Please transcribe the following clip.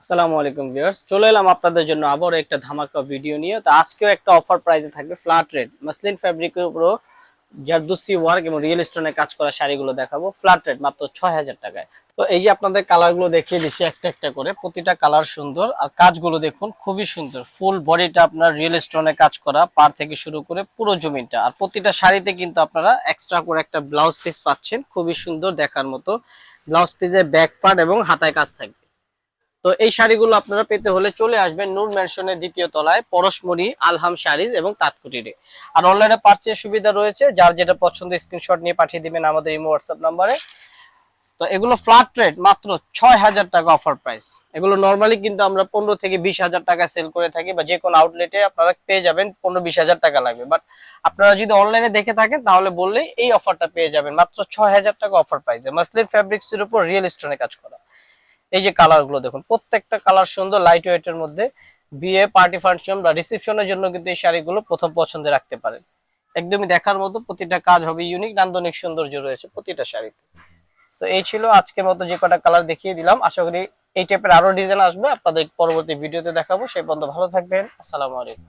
আসসালামু আলাইকুম ভিউয়ার্স, চলে এলাম আপনাদের জন্য আবারও একটা ধামাকা ভিডিও নিয়ে। তো আজকেও একটা অফার প্রাইসে থাকবে ফ্ল্যাট রেট মাসলিন ফ্যাব্রিকের উপর জারদুসি ওয়ার্ক এবং রিয়েল স্টোনে কাজ করা শাড়িগুলো দেখাবো ফ্ল্যাট রেট মাত্র ৬,০০০ টাকায়। তো এই যে আপনাদের কালারগুলো দেখিয়ে দিচ্ছি একটা একটা করে, প্রতিটা কালার সুন্দর আর কাজগুলো দেখুন খুবই সুন্দর। ফুল বডিটা আপনার রিয়েল স্টোনে কাজ করা, পার থেকে শুরু করে পুরো জমিনটা। আর প্রতিটা শাড়িতে কিন্তু আপনারা এক্সট্রা করে একটা ব্লাউজ পিস পাচ্ছেন, খুবই সুন্দর দেখার মতো। ব্লাউজ পিসের ব্যাক পার্ট এবং হাতায় কাজ থাকবে। তো এই শাড়িগুলো আপনারা পেতে হলে চলে আসবেন নূর ম্যানশনের দ্বিতীয় তলায় পরশমণি আলহাম শাড়িজ এবং তাঁতকুটিরে। আর অনলাইনে পারচেজ সুবিধা রয়েছে, যার যেটা পছন্দ স্ক্রিনশট নিয়ে পাঠিয়ে দিবেন আমাদের ইমো হোয়াটসঅ্যাপ নাম্বারে। তো এগুলো ফ্ল্যাট রেট মাত্র ৬,০০০ টাকা অফার প্রাইস। এগুলো নর্মালি কিন্তু আমরা ১৫ থেকে ২০,০০০ টাকা সেল করে থাকি, বা যে কোনো আউটলেটে আপনারা পেয়ে যাবেন ১৫-২০,০০০ টাকা লাগবে। বাট আপনারা যদি অনলাইনে দেখে থাকেন তাহলে বললেই এই অফারটা পেয়ে যাবেন মাত্র ৬,০০০ টাকা অফার প্রাইসে, মাসলিন ফ্যাব্রিক্স এর উপর রিয়েল স্টোনে কাজ করা। এই যে কালার গুলো দেখুন, প্রত্যেকটা কালার সুন্দর, লাইট ওয়েট এর মধ্যে। বিয়ে, পার্টি ফাংশন বা রিসেপশনের জন্য কিন্তু এই শাড়িগুলো প্রথম পছন্দে রাখতে পারেন। একদমই দেখার মতো, প্রতিটা কাজ হবে ইউনিক, নান্দনিক সৌন্দর্য রয়েছে প্রতিটা শাড়িতে। তো এই ছিল আজকের মতো, যে কটা কালার দেখিয়ে দিলাম। আশা করি এই টাইপের আরো ডিজাইন আসবে, আপনাদের পরবর্তী ভিডিওতে দেখাবো। সেই পর্যন্ত ভালো থাকবেন। আসসালামু আলাইকুম।